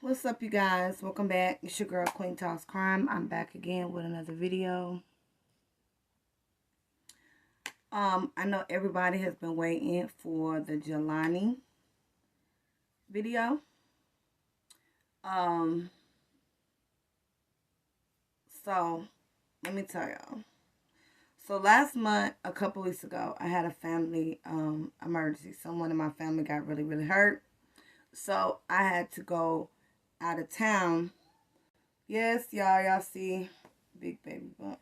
What's up, you guys? Welcome back. It's your girl Queen Talks Crime. I'm back again with another video. I know everybody has been waiting for the Jelani video. So let me tell y'all. So last month, a couple weeks ago, I had a family emergency. Someone in my family got really, really hurt. So I had to go out of town. Yes, y'all see big baby bump.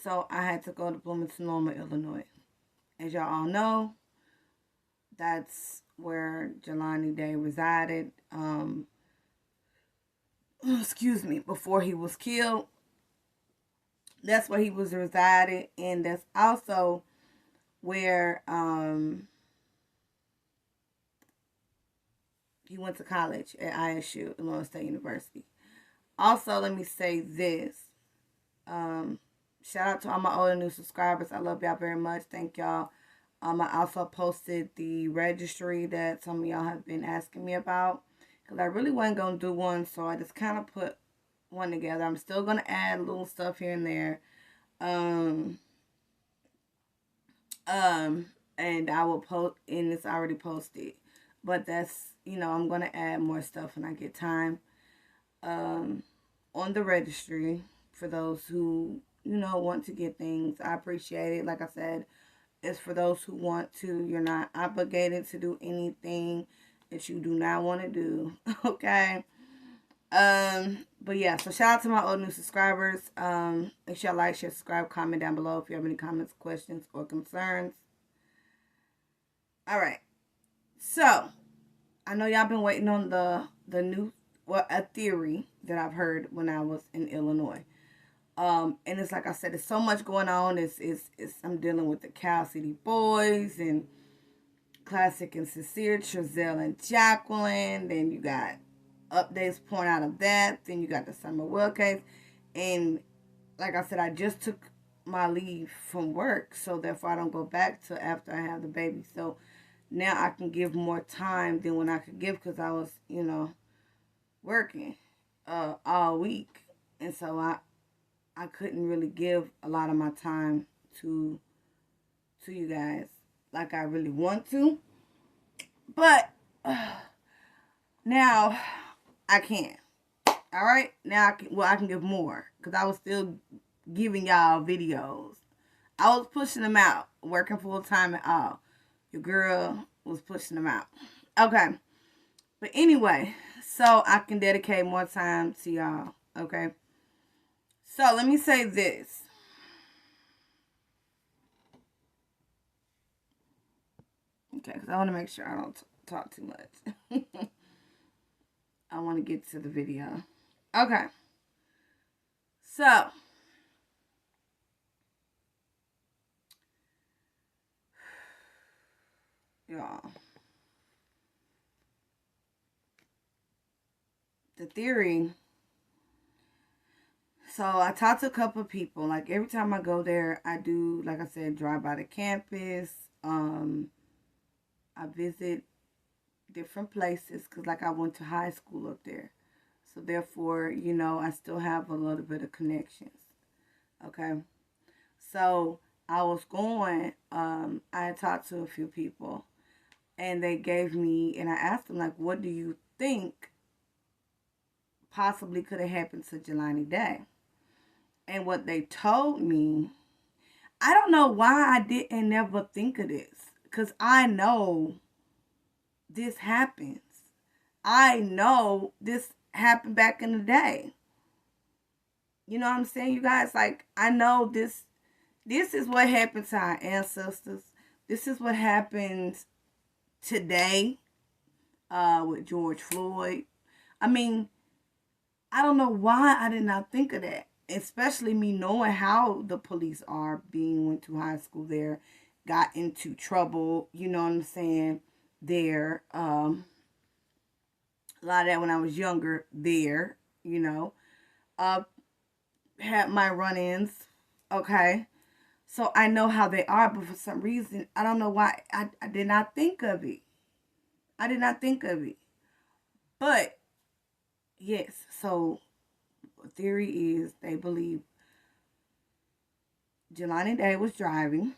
So I had to go to Bloomington, Illinois. As y'all all know, that's where Jelani Day resided. Excuse me, before he was killed. That's where he was resided, and that's also where he went to college at ISU, Illinois State University. Also, let me say this. Shout out to all my old and new subscribers. I love y'all very much. Thank y'all. I also posted the registry that some of y'all have been asking me about, because I really wasn't going to do one, so I just kind of put one together. I'm still going to add little stuff here and there. And I will post, and it's already posted. But that's, I'm going to add more stuff when I get time. On the registry, for those who, want to get things. I appreciate it. Like I said, it's for those who want to. You're not obligated to do anything that you do not want to do. Okay? But yeah, so shout out to my old new subscribers. Make sure you like, share, subscribe, comment down below if you have any comments, questions, or concerns. Alright. So, I know y'all been waiting on the new, a theory that I've heard when I was in Illinois. And it's like I said, there's so much going on. I'm dealing with the Cal City Boys and Classic and Sincere, Trezelle and Jacqueline. Then you got updates pouring out of that. Then you got the Summer Will case. And like I said, I just took my leave from work, so therefore I don't go back till after I have the baby. So now I can give more time than when I could give, because I was, working all week. And so I couldn't really give a lot of my time to you guys like I really want to. But now I can. Alright? Now I can give more, because I was still giving y'all videos. I was pushing them out, working full time and all. Your girl was pushing them out. Okay. But anyway, so I can dedicate more time to y'all. Okay. So let me say this. Okay, because I want to make sure I don't talk too much. I want to get to the video. Okay. So, y'all, the theory. So I talked to a couple of people. Like every time I go there, I do, like I said, drive by the campus. I visit different places, because like I went to high school up there. So therefore, I still have a little bit of connections. Okay. So I was going, I had talked to a few people. And they gave me, and I asked them, like, what do you think possibly could have happened to Jelani Day? And what they told me, I don't know why I didn't never think of this. Because I know this happens. I know this happened back in the day. You know what I'm saying, you guys? Like, I know this is what happened to our ancestors. This is what happens today with George Floyd. I mean, I don't know why I did not think of that. Especially me knowing how the police are, being went to high school there, got into trouble, you know what I'm saying, there. A lot of that when I was younger there, you know. Had my run-ins, okay. So I know how they are, but for some reason, I don't know why I did not think of it. I did not think of it. But, yes, so theory is they believe Jelani Day was driving.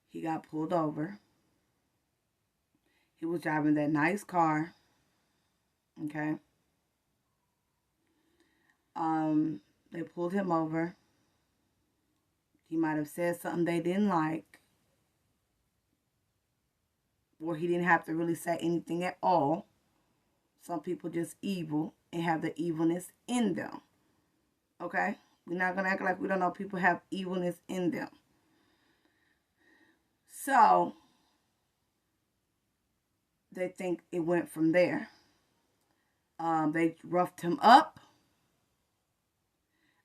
He got pulled over. He was driving that nice car. Okay. They pulled him over. He might have said something they didn't like. Or he didn't have to really say anything at all. Some people just evil and have the evilness in them. Okay? We're not going to act like we don't know people have evilness in them. So, they think it went from there. They roughed him up.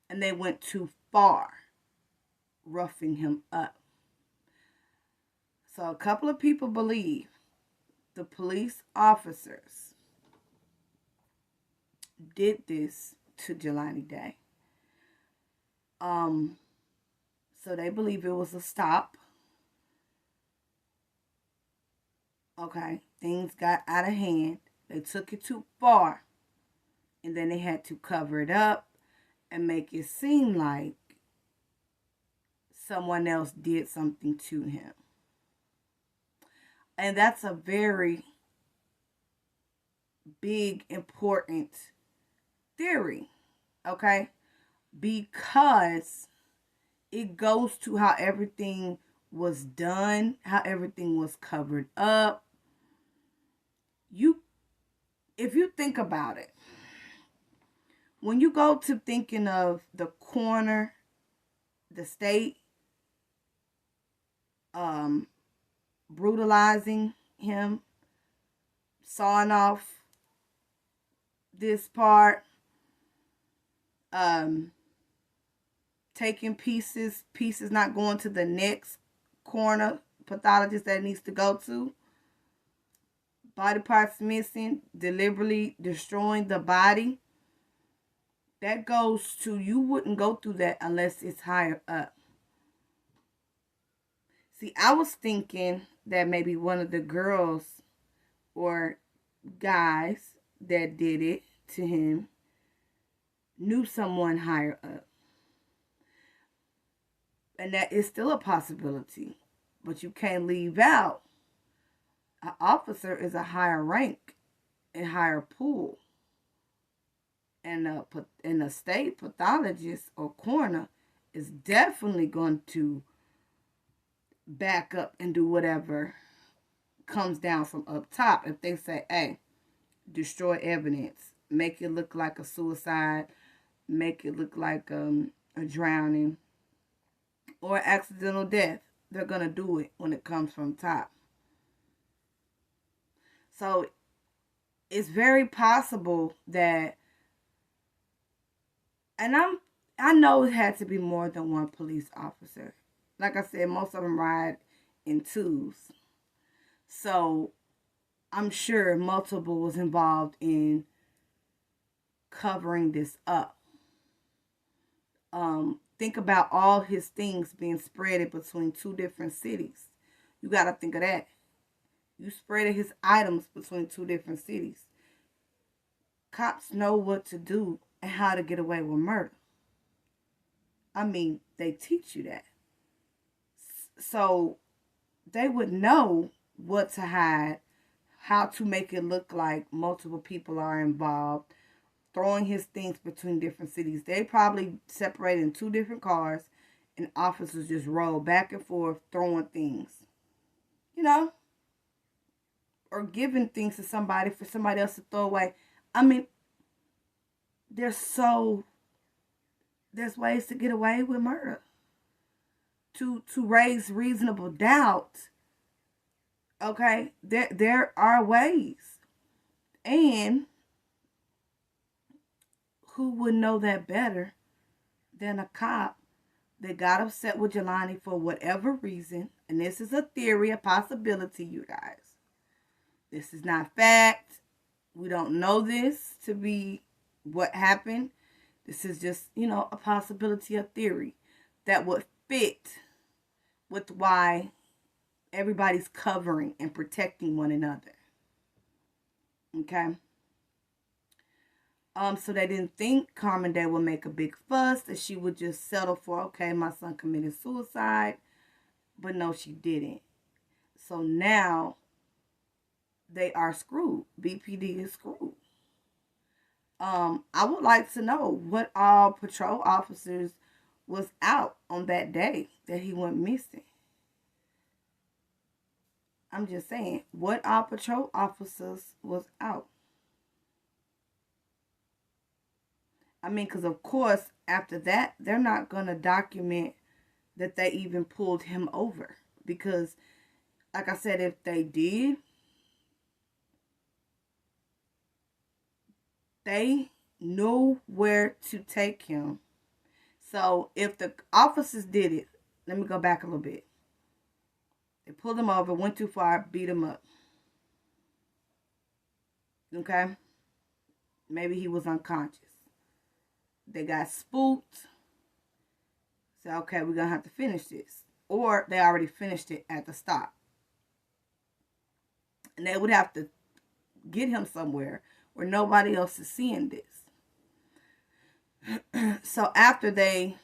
And they went too far roughing him up. So a couple of people believe the police officers did this to Jelani Day. So they believe it was a stop. Okay, things got out of hand. They took it too far. And then they had to cover it up and make it seem like someone else did something to him. And that's a very big, important theory, okay? Because it goes to how everything was done, how everything was covered up. If you think about it, when you go to thinking of the coroner, the state, brutalizing him, sawing off this part, taking pieces not going to the next coroner pathologist that it needs to go to, body parts missing, deliberately destroying the body. That goes to, you wouldn't go through that unless it's higher up. See, I was thinking that maybe one of the girls or guys that did it to him knew someone higher up. And that is still a possibility. But you can't leave out an officer is a higher rank and higher pool. And a state pathologist or coroner is definitely going to back up and do whatever comes down from up top. If they say, hey, destroy evidence, make it look like a suicide, make it look like a drowning or accidental death, they're going to do it when it comes from top. So it's very possible that, and I know it had to be more than one police officer. Like I said, most of them ride in twos. So I'm sure multiple was involved in covering this up. Think about all his things being spread between two different cities. You got to think of that. You spread his items between two different cities. Cops know what to do and how to get away with murder. I they teach you that. So they would know what to hide, how to make it look like multiple people are involved, throwing his things between different cities. They probably separated in 2 different cars, and officers just roll back and forth throwing things, you know, or giving things to somebody for somebody else to throw away. I mean, there's ways to get away with murder. To raise reasonable doubt. Okay? There are ways. And who would know that better than a cop that got upset with Jelani for whatever reason? And this is a theory, a possibility, you guys. This is not fact. We don't know this to be what happened. This is just, a possibility, a theory that would fit with why everybody's covering and protecting one another. Okay? So they didn't think Carmen Day would make a big fuss, that she would just settle for, okay, my son committed suicide. But no, she didn't. So now they are screwed. BPD is screwed. I would like to know what all patrol officers was out on that day that he went missing. I'm just saying, what all patrol officers was out? I mean, because of course, after that, they're not going to document that they even pulled him over. Because, like I said, if they did, they knew where to take him. So, if the officers did it, let me go back a little bit. They pulled him over, went too far, beat him up. Okay? Maybe he was unconscious. They got spooked. Said, okay, we're going to have to finish this. Or they already finished it at the stop. And they would have to get him somewhere where nobody else is seeing this. So after they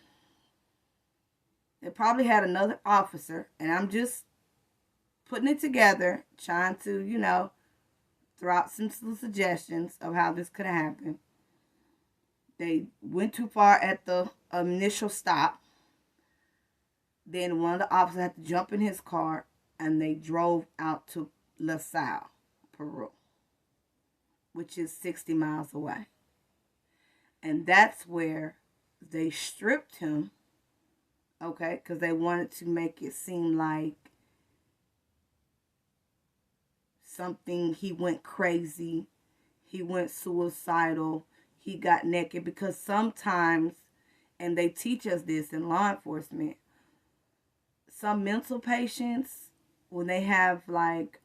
probably had another officer, and I'm just putting it together, trying to, throw out some suggestions of how this could have happened. They went too far at the initial stop. Then one of the officers had to jump in his car, and they drove out to LaSalle, Peru, which is 60 miles away. And that's where they stripped him, okay, because they wanted to make it seem like something, he went crazy, he went suicidal, he got naked. Because sometimes, and they teach us this in law enforcement, some mental patients, when they have like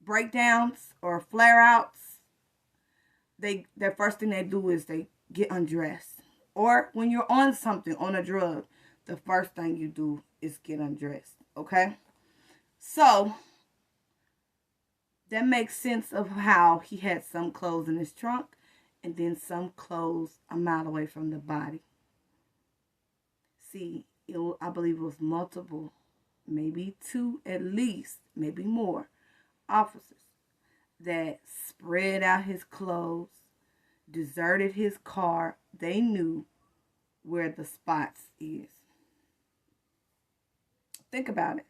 breakdowns or flare-outs, their first thing they do is they get undressed. Or when you're on something, on a drug, the first thing you do is get undressed. Okay? So that makes sense of how he had some clothes in his trunk and then some clothes a mile away from the body. See, I believe it was multiple, maybe 2 at least, maybe more, officers that spread out his clothes, deserted his car. They knew where the spots is. Think about it.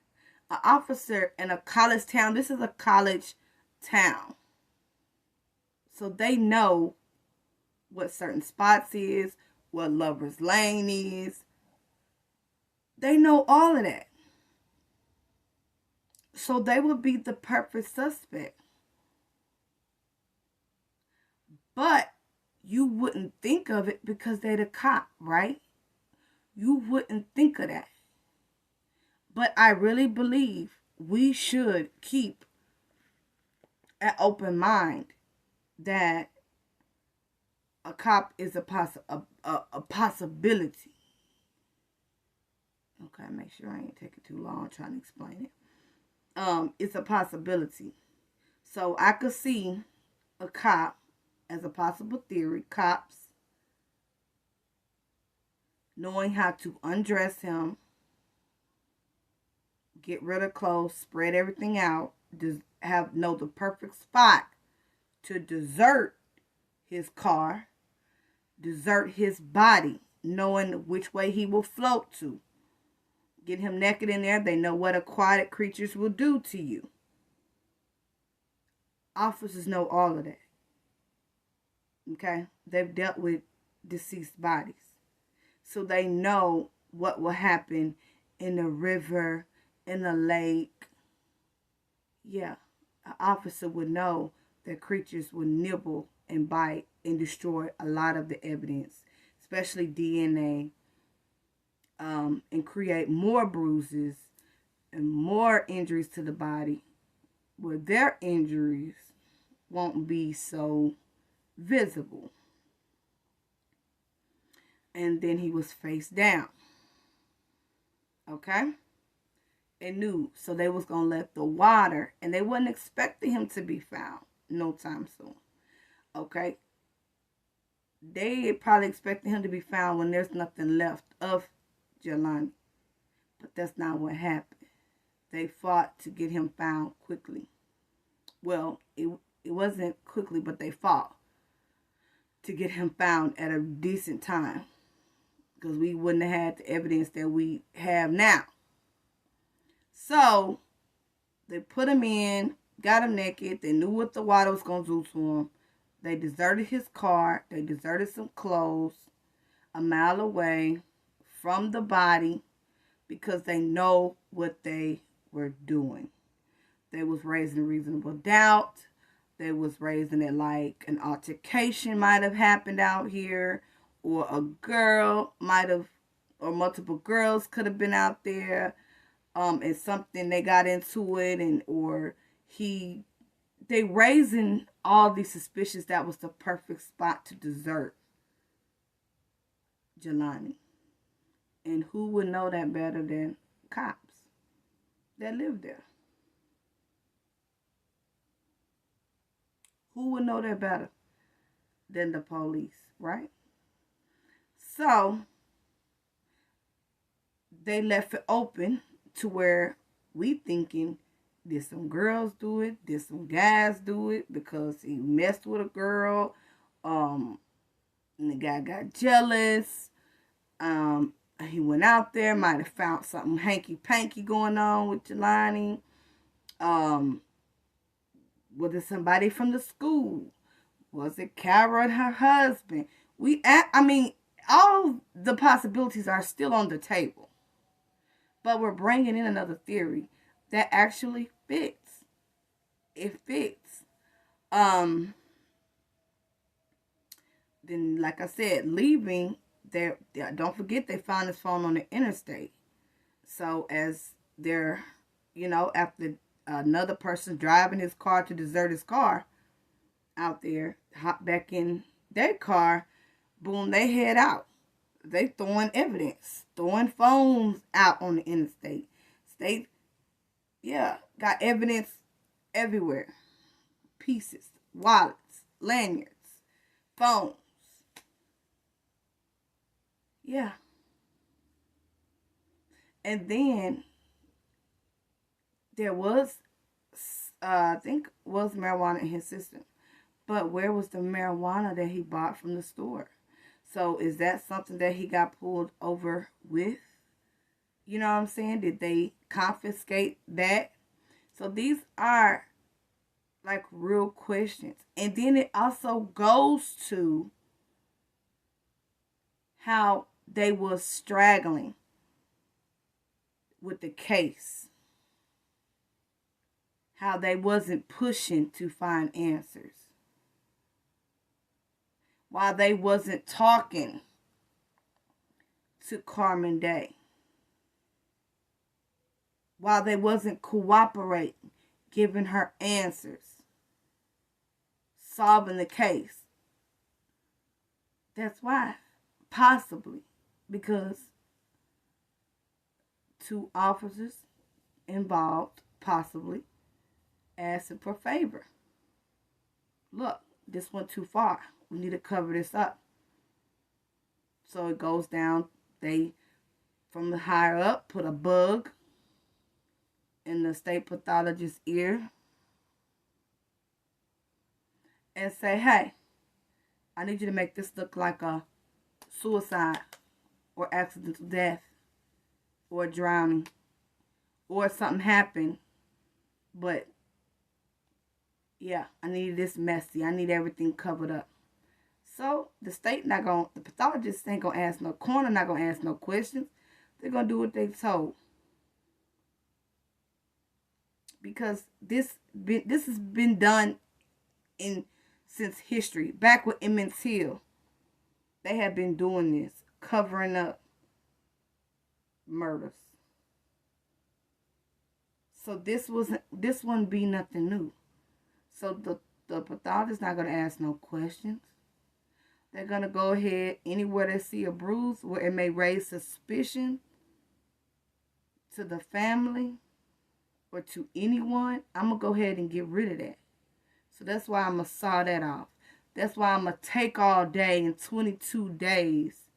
An officer in a college town, this is a college town. So they know what certain spots is, what Lover's Lane is. They know all of that. So they would be the perfect suspect. But you wouldn't think of it because they're the cop, right? You wouldn't think of that. But I really believe we should keep an open mind that a cop is a possibility. Okay, make sure I ain't taking too long trying to explain it. It's a possibility. So I could see a cop as a possible theory. Cops knowing how to undress him, get rid of clothes, spread everything out, know the perfect spot to desert his car, desert his body, knowing which way he will float to. Get him naked in there. They know what aquatic creatures will do to you. Officers know all of that. Okay? They've dealt with deceased bodies. So they know what will happen in the river, in the lake. Yeah, an officer would know that creatures will nibble and bite and destroy a lot of the evidence, especially DNA, and create more bruises and more injuries to the body, where their injuries won't be so visible. And then he was face down. Okay? And knew. So they was going to let the water, and they wasn't expecting him to be found no time soon. Okay? They probably expected him to be found when there's nothing left of Jelani. But that's not what happened. They fought to get him found quickly. Well, it wasn't quickly, but they fought to get him found at a decent time, because we wouldn't have had the evidence that we have now. So they put him in, got him naked. They knew what the water was going to do to him. They deserted his car. They deserted some clothes a mile away from the body, because they know what they were doing. They was raising reasonable doubt. They was raising it like an altercation might have happened out here, or a girl might have, or multiple girls could have been out there, and something, they got into it, and or they raising all these suspicions. That was the perfect spot to desert Jelani. And who would know that better than cops that live there? Who would know that better than the police, right? So they left it open to where we thinking, did some girls do it? Did some guys do it because he messed with a girl? And the guy got jealous. He went out there, might have found something hanky-panky going on with Jelani. Was it somebody from the school? Was it Kara and her husband? All the possibilities are still on the table. But we're bringing in another theory that actually fits. It fits. Then, like I said, leaving there, don't forget they found his phone on the interstate. So as they're, after another person driving his car to desert his car out there, hop back in their car, boom, they head out. They throwing evidence, throwing phones out on the interstate. Got evidence everywhere. Pieces, wallets, lanyards, phones. Yeah. And then there was, I think, was marijuana in his system. But where was the marijuana that he bought from the store? So is that something that he got pulled over with? You know what I'm saying? Did they confiscate that? So these are like real questions. And then it also goes to how they was straggling with the case. How they wasn't pushing to find answers. While they wasn't talking to Carmen Day. While they wasn't cooperating, giving her answers, solving the case. That's why. Possibly. Because 2 officers involved, possibly, asking for favor. Look, this went too far. We need to cover this up. So it goes down they, from the higher up, put a bug in the state pathologist's ear and say, hey, I need you to make this look like a suicide or accidental death or drowning or something happened. But yeah, I need this messy. I need everything covered up. So the pathologist ain't gonna ask no coroner, not gonna ask no questions. They're gonna do what they told. Because this has been done since history. Back with Emmett Till, they have been doing this, covering up murders. So this wouldn't be nothing new. So the pathologist not gonna ask no questions. They're gonna go ahead anywhere they see a bruise where it may raise suspicion to the family or to anyone. I'm gonna go ahead and get rid of that. So that's why I'm gonna saw that off. That's why I'm gonna take all day and 22 days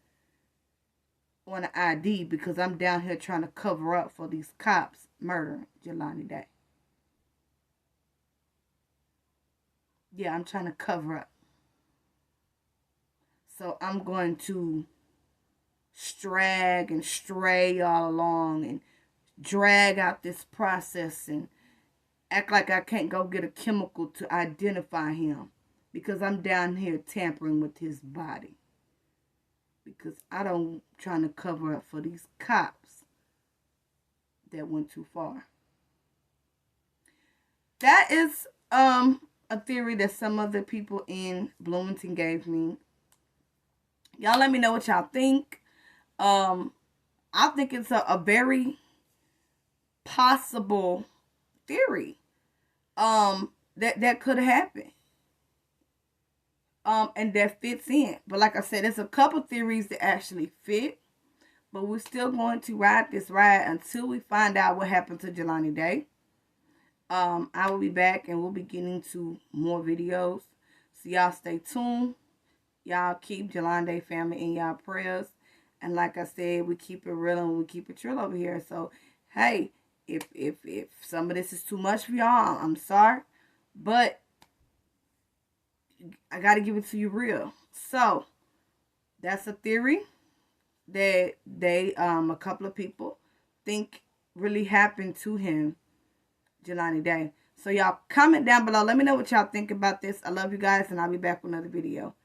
on an ID, because I'm down here trying to cover up for these cops murdering Jelani Day. Yeah, I'm trying to cover up. So I'm going to strag and stray all along and drag out this process and act like I can't go get a chemical to identify him, because I'm down here tampering with his body. Because I don't trying to cover up for these cops that went too far. That is a theory that some other people in Bloomington gave me. Y'all let me know what y'all think. I think it's a very possible theory that could happen. And that fits in. But like I said, there's a couple theories that actually fit. But we're still going to ride this ride until we find out what happened to Jelani Day. I will be back and we'll be getting to more videos. So y'all stay tuned. Y'all keep Jelani Day family in y'all prayers. And like I said, we keep it real and we keep it trill over here. So, hey, if some of this is too much for y'all, I'm sorry. But I got to give it to you real. So, that's a theory that a couple of people think really happened to him, Jelani Day. So, y'all comment down below. Let me know what y'all think about this. I love you guys, and I'll be back with another video.